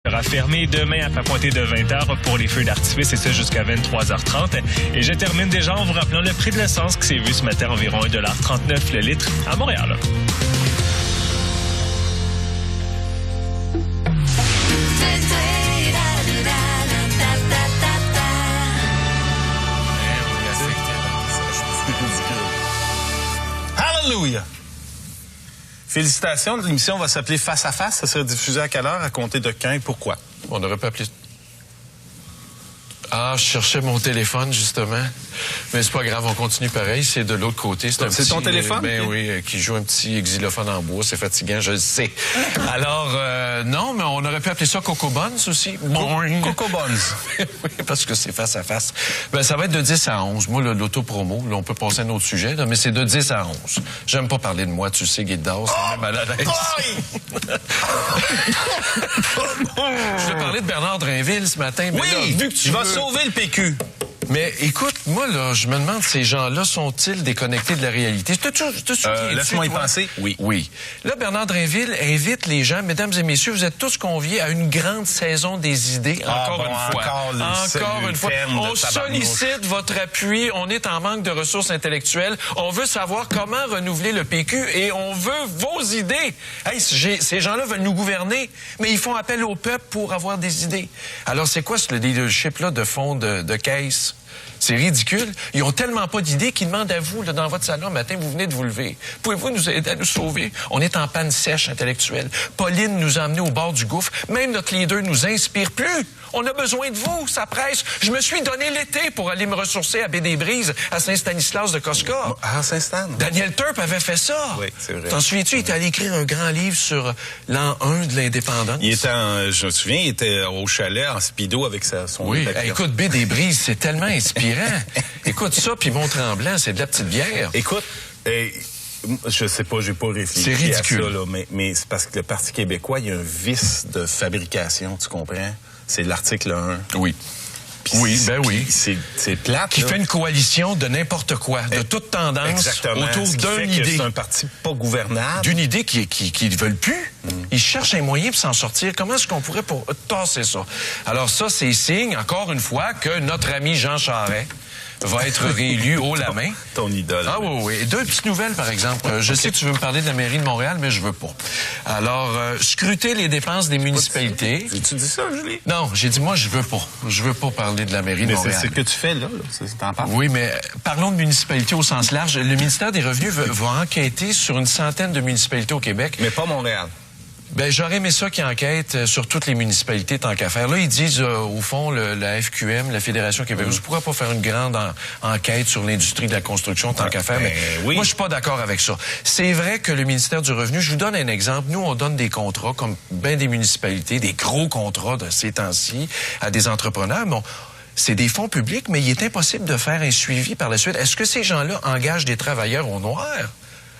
sera fermé demain après pointer de 20h pour les feux d'artifice et ça jusqu'à 23h30. Et je termine déjà en vous rappelant le prix de l'essence qui s'est vu ce matin environ 1,39 $ le litre à Montréal. Hallelujah! Félicitations, l'émission va s'appeler Face à Face. Ça sera diffusé à quelle heure, à compter de quand et pourquoi? On aurait pas appelé... Ah, je cherchais mon téléphone, justement. Mais c'est pas grave, on continue pareil. C'est de l'autre côté. C'est ton téléphone? Ben oui, qui joue un petit xylophone en bois. C'est fatigant, je le sais. Alors, non, mais on aurait pu appeler ça Coco Buns aussi. Coco Buns. Oui, parce que c'est face à face. Ben, ça va être de 10 à 11. Moi, l'autopromo, là, on peut passer à un autre sujet, là, mais c'est de 10 à 11. J'aime pas parler de moi, tu sais, Guildas. C'est même malade. Je vais parler de Bernard Drainville ce matin. Mais oui, là, vu que tu vas sauver le PQ. Mais écoute, moi, là, je me demande, ces gens-là sont-ils déconnectés de la réalité? Laisse-moi y penser. Oui. Oui. Là, Bernard Drainville invite les gens, mesdames et messieurs, vous êtes tous conviés à une grande saison des idées, encore une fois. Encore une fois. On sollicite votre appui, on est en manque de ressources intellectuelles, on veut savoir comment renouveler le PQ et on veut vos idées. Hey, ces gens-là veulent nous gouverner, mais ils font appel au peuple pour avoir des idées. Alors, c'est quoi ce leadership-là de fond de caisse? C'est ridicule. Ils ont tellement pas d'idées qu'ils demandent à vous, là, dans votre salon, matin, vous venez de vous lever. Pouvez-vous nous aider à nous sauver? On est en panne sèche intellectuelle. Pauline nous a emmenés au bord du gouffre. Même notre leader nous inspire plus. On a besoin de vous, ça presse. Je me suis donné l'été pour aller me ressourcer à Baie-des-Brises, à Saint-Stanislas de Kostka. Ah, Saint-Stan. Daniel Turp avait fait ça. Oui, c'est vrai. T'en souviens-tu? Il était allé écrire un grand livre sur l'an 1 de l'indépendance. Il était je me souviens, il était au chalet en speedo avec son... Oui, écoute, Baie-des-Brises, c'est tellement inspirant. Écoute ça, puis Mont-Tremblant, c'est de la petite bière. Écoute, je sais pas, j'ai pas réfléchi c'est ridicule. à ça, là, mais c'est parce que le Parti québécois, il y a un vice de fabrication, tu comprends? C'est l'article 1. Oui. Puis oui, ben oui. C'est plate. Qui là. fait une coalition de n'importe quoi, de toute tendance, exactement. autour d'une idée. C'est un parti pas gouvernable. D'une idée qu'ils ne veulent plus. Ils cherchent un moyen pour s'en sortir. Comment est-ce qu'on pourrait tasser ça? Alors ça, c'est signe, encore une fois, que notre ami Jean Charest va être réélu haut la main. Ton idole. Ah oui, oui. Deux petites nouvelles, par exemple. Je sais que tu veux me parler de la mairie de Montréal, mais je veux pas. Alors, scruter les dépenses des municipalités. Tu dis ça, Julie? Non, j'ai dit, moi, je veux pas. Je veux pas parler de la mairie de Montréal. Mais c'est ce que tu fais là. T'en parles? Oui, mais parlons de municipalités au sens large. Le ministère des Revenus va enquêter sur une centaine de municipalités au Québec. Mais pas Montréal. Ben, j'aurais aimé ça qu'ils enquêtent sur toutes les municipalités tant qu'à faire. Là, ils disent, au fond, la FQM, la Fédération québécoise, pourquoi pas faire une grande enquête sur l'industrie de la construction tant qu'à faire? Mais oui. Moi, je suis pas d'accord avec ça. C'est vrai que le ministère du Revenu, je vous donne un exemple. Nous, on donne des contrats, comme ben des municipalités, des gros contrats de ces temps-ci, à des entrepreneurs. Bon, c'est des fonds publics, mais il est impossible de faire un suivi par la suite. Est-ce que ces gens-là engagent des travailleurs au noir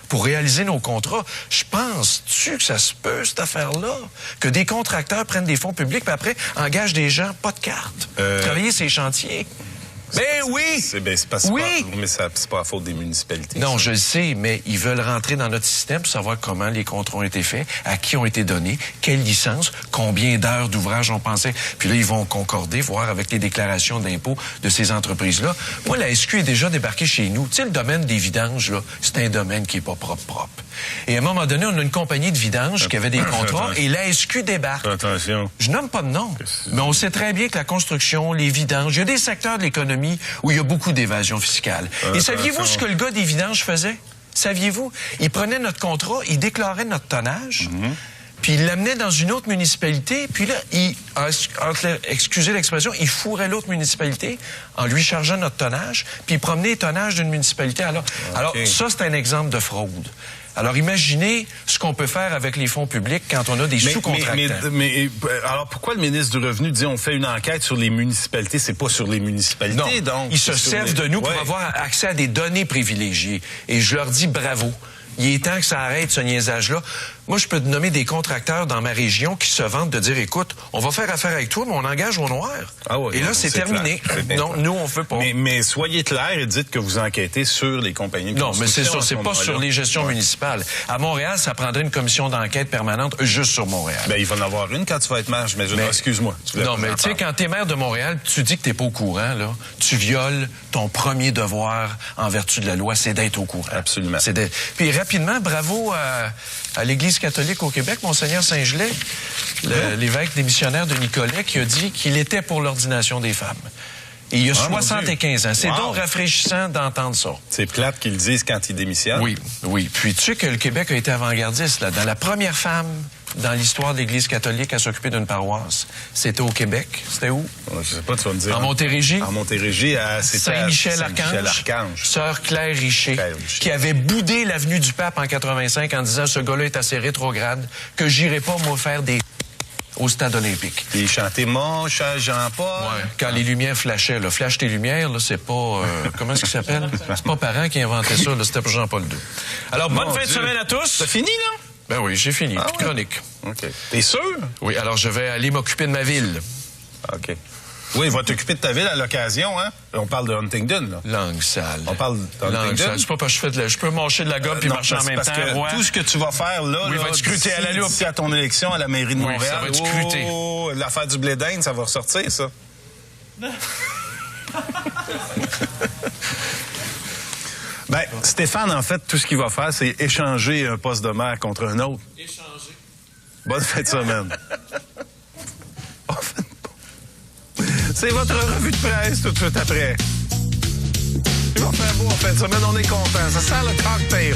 pour réaliser nos contrats? Je pense-tu que ça se peut, cette affaire-là? Que des contracteurs prennent des fonds publics, puis après, engagent des gens, pas de carte, travailler ces chantiers? Ben oui! C'est pas la faute des municipalités. Non, je le sais, mais ils veulent rentrer dans notre système pour savoir comment les contrats ont été faits, à qui ont été donnés, quelle licence, combien d'heures d'ouvrage on pensait. Puis là, ils vont concorder, voir avec les déclarations d'impôts de ces entreprises-là. Moi, la SQ est déjà débarquée chez nous. Tu sais, le domaine des vidanges, là, c'est un domaine qui est pas propre. Et à un moment donné, on a une compagnie de vidange qui avait des contrats et la SQ débarque. Attention. Je nomme pas de nom, mais on sait très bien que la construction, les vidanges, il y a des secteurs de l'économie où il y a beaucoup d'évasion fiscale. Et saviez-vous ce que le gars des vidanges faisait? Saviez-vous? Il prenait notre contrat, il déclarait notre tonnage, puis il l'amenait dans une autre municipalité, puis là, excusez l'expression, il fourrait l'autre municipalité en lui chargeant notre tonnage, puis il promenait les tonnages d'une municipalité à l'autre. Alors, ça, c'est un exemple de fraude. Alors, imaginez ce qu'on peut faire avec les fonds publics quand on a des sous-contractants. Mais alors, pourquoi le ministre du Revenu dit on fait une enquête sur les municipalités? C'est pas sur les municipalités, non, donc. Ils se servent de nous pour avoir accès à des données privilégiées. Et je leur dis bravo. Il est temps que ça arrête, ce niaisage-là. Moi, je peux te nommer des contracteurs dans ma région qui se vantent de dire, écoute, on va faire affaire avec toi, mais on engage au noir. Ah oui, et là, c'est terminé. Non, nous, on veut pas. Mais soyez clairs et dites que vous enquêtez sur les compagnies de construction. Non, mais c'est ça, c'est pas sur les gestions municipales. À Montréal, ça prendrait une commission d'enquête permanente juste sur Montréal. Ben, il va en avoir une quand tu vas être maire. Mais excuse-moi. Non, mais tu sais, quand t'es maire de Montréal, tu dis que t'es pas au courant, là. Tu violes ton premier devoir en vertu de la loi, c'est d'être au courant. Absolument. Puis rapidement, bravo à l'Église catholique au Québec, Monseigneur Saint-Gelais, l'évêque démissionnaire de Nicolet, qui a dit qu'il était pour l'ordination des femmes. Et il y a 75 ans. C'est donc rafraîchissant d'entendre ça. C'est plate qu'ils le disent quand ils démissionnent. Oui, oui. Puis tu sais que le Québec a été avant-gardiste, là. Dans la première femme dans l'histoire de l'Église catholique à s'occuper d'une paroisse, c'était au Québec. C'était où? Je sais pas, tu vas me dire. En Montérégie. En Montérégie, c'était Saint-Michel-Archange. Sœur Claire Richer, qui avait boudé l'avenue du Pape en 85 en disant, ce gars-là est assez rétrograde, que j'irai pas, moi, faire des au stade olympique. Et il chantait « Mon cher Jean-Paul ». Ouais, quand les lumières flashaient. Là. Flash tes lumières, là, c'est pas... comment est-ce qu'il s'appelle? C'est pas Parent qui inventait ça, là, c'était pour Jean-Paul II. Alors, bonne fin de semaine à tous. C'est fini, là? Ben oui, j'ai fini. Toute chronique. OK. T'es sûr? Oui, alors je vais aller m'occuper de ma ville. OK. Oui, il va t'occuper de ta ville à l'occasion, hein? On parle de Huntingdon, là. Langue sale. On parle d'Huntingdon. C'est pas parce que je peux mâcher de la gomme puis marcher en même temps. Que tout ce que tu vas faire, là, va être scruté à la loupe. D'ici à ton élection à la mairie de Montréal. Ça va être scruté. L'affaire du blé d'Inde, ça va ressortir, ça. Ben, Stéphane, en fait, tout ce qu'il va faire, c'est échanger un poste de maire contre un autre. Échanger. Bonne fin de semaine. C'est votre revue de presse tout de suite après. Il va faire beau en fin de semaine, on est content. Ça sent le cocktail.